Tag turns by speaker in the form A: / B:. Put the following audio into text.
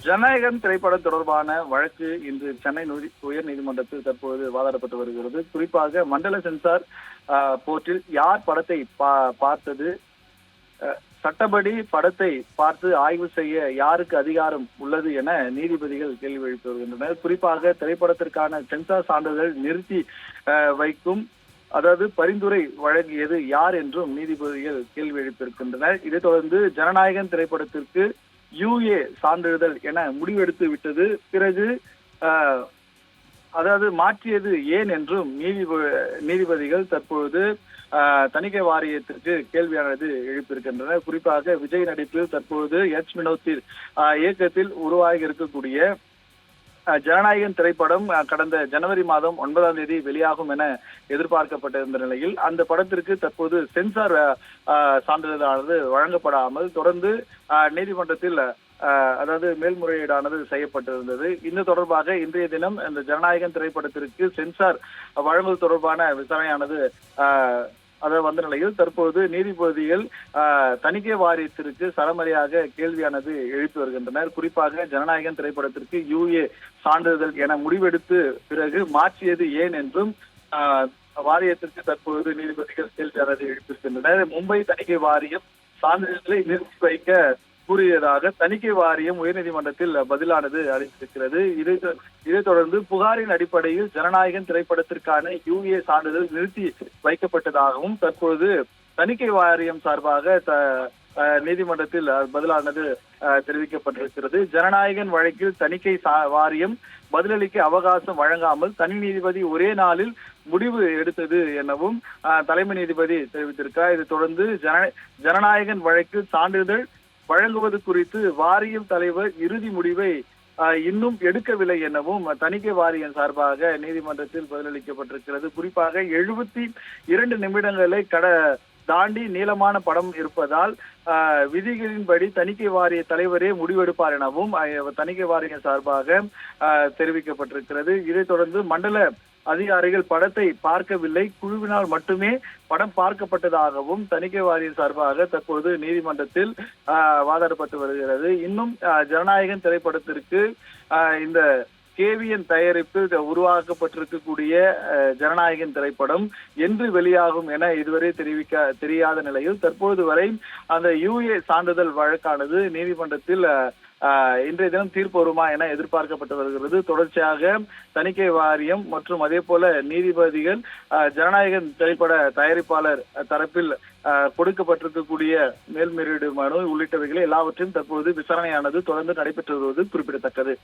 A: ஜனநாயகன் திரைப்படம் தொடர்பான வழக்கு இன்று சென்னை உயர் நீதிமன்றத்தில் தற்போது வாதாடப்பட்டு வருகிறது. குறிப்பாக மண்டல சென்சார் போர்ட்டில் யார் படத்தை பார்த்தது, சட்டப்படி படத்தை பார்த்து ஆய்வு செய்ய யாருக்கு அதிகாரம் உள்ளது என நீதிபதிகள் கேள்வி எழுப்பி வருகின்றனர். குறிப்பாக திரைப்படத்திற்கான சென்சார் சான்றிதழ் நிறுத்தி வைக்கும் அதாவது பரிந்துரை வழங்கியது யார் என்றும் நீதிபதிகள் கேள்வி எழுப்பியிருக்கின்றனர். இதைத் தொடர்ந்து ஜனநாயகன் திரைப்படத்திற்கு UA சான்றிதழ் என முடிவெடுத்து விட்டது. பிறகு அதாவது மாற்றியது ஏன் என்றும் நீதிபதிகள் தற்பொழுது தணிக்கை வாரியத்திற்கு கேள்வியானது எழுப்பியிருக்கின்றனர். குறிப்பாக விஜய் நடிப்பில் தற்போது வினோத்தின் இயக்கத்தில் உருவாகி இருக்கக்கூடிய ஜனநாயகன் திரைப்படம் கடந்த ஜனவரி மாதம் 9ஆம் தேதி வெளியாகும் என எதிர்பார்க்கப்பட்டிருந்த நிலையில் அந்த படத்திற்கு தற்போது சென்சார் சான்றிதழானது வழங்கப்படாமல் தொடர்ந்து நீதிமன்றத்தில் அதாவது மேல்முறையீடானது செய்யப்பட்டிருந்தது. இந்த தொடர்பாக இன்றைய தினம் இந்த ஜனநாயகன் திரைப்படத்திற்கு சென்சார் வழங்குவது தொடர்பான விசாரணையானது வந்த நிலையில் தற்போது நீதிபதிகள் தணிக்கை வாரியத்திற்கு சரமரியாக கேள்வியானது எழுப்பி வருகின்றனர். குறிப்பாக ஜனநாயகன் திரைப்படத்திற்கு UA சான்றிதழ் என முடிவெடுத்து பிறகு மாற்றியது ஏன் என்றும் வாரியத்திற்கு தற்போது நீதிபதிகள் கேள்வியானது எழுப்பியிருக்கின்றனர். மும்பை தணிக்கை வாரியம் சான்றிதழ்களை நிறுத்தி வைக்க கூறியதாக தணிக்கை வாரியம் உயர்நீதிமன்றத்தில் பதிலானது அளித்திருக்கிறது. இதைத் தொடர்ந்து புகாரின் அடிப்படையில் ஜனநாயகன் திரைப்படத்திற்கான UA சான்றிதழ் நிறுத்தி வைக்கப்பட்டதாகவும் தற்போது தணிக்கை வாரியம் சார்பாக நீதிமன்றத்தில் பதிலானது தெரிவிக்கப்பட்டிருக்கிறது. ஜனநாயகன் வழக்கில் தணிக்கை வாரியம் பதிலளிக்க அவகாசம் வழங்காமல் தனி நீதிபதி ஒரே நாளில் முடிவு எடுத்தது எனவும் தலைமை நீதிபதி தெரிவித்திருக்கிறார். இதைத் தொடர்ந்து ஜனநாயகன் வழக்கில் சான்றிதழ் வழங்குவது குறித்து வாரியம் தலைவர் இறுதி முடிவை இன்னும் எடுக்கவில்லை எனவும் தணிக்கை வாரியம் சார்பாக நீதிமன்றத்தில் பதிலளிக்கப்பட்டிருக்கிறது. குறிப்பாக 72 நிமிடங்களை தாண்டி நீளமான படம் இருப்பதால் விதிகளின்படி தணிக்கை வாரிய தலைவரே முடிவெடுப்பார் எனவும் தணிக்கை வாரியம் சார்பாக தெரிவிக்கப்பட்டிருக்கிறது. இதைத் தொடர்ந்து மண்டல அதிகாரிகள் படத்தை பார்க்கவில்லை, குழுவினால் மட்டுமே படம் பார்க்கப்பட்டதாகவும் தணிக்கை வாரியம் சார்பாக தற்போது நீதிமன்றத்தில் வாதாடப்பட்டு வருகிறது. இன்னும் ஜனநாயகன் திரைப்படத்திற்கு இந்த KVN தயாரிப்பில் உருவாக்கப்பட்டிருக்கக்கூடிய ஜனநாயகன் திரைப்படம் என்று வெளியாகும் என இதுவரை தெரியாத நிலையில் தற்போது வரை அந்த UA சான்றிதழ் வழக்கானது நீதிமன்றத்தில் இன்றைய தினம் தீர்ப்பு வருமா என எதிர்பார்க்கப்பட்டு வருகிறது. தொடர்ச்சியாக தணிக்கை வாரியம் மற்றும் அதே போல நீதிபதிகள் ஜனநாயகன் திரைப்பட தயாரிப்பாளர் தரப்பில் கொடுக்கப்பட்டிருக்கக்கூடிய மேல்முறையீடு மனு உள்ளிட்டவைகளை எல்லாவற்றையும் தற்போது விசாரணையானது தொடர்ந்து நடைபெற்று வருவது குறிப்பிடத்தக்கது.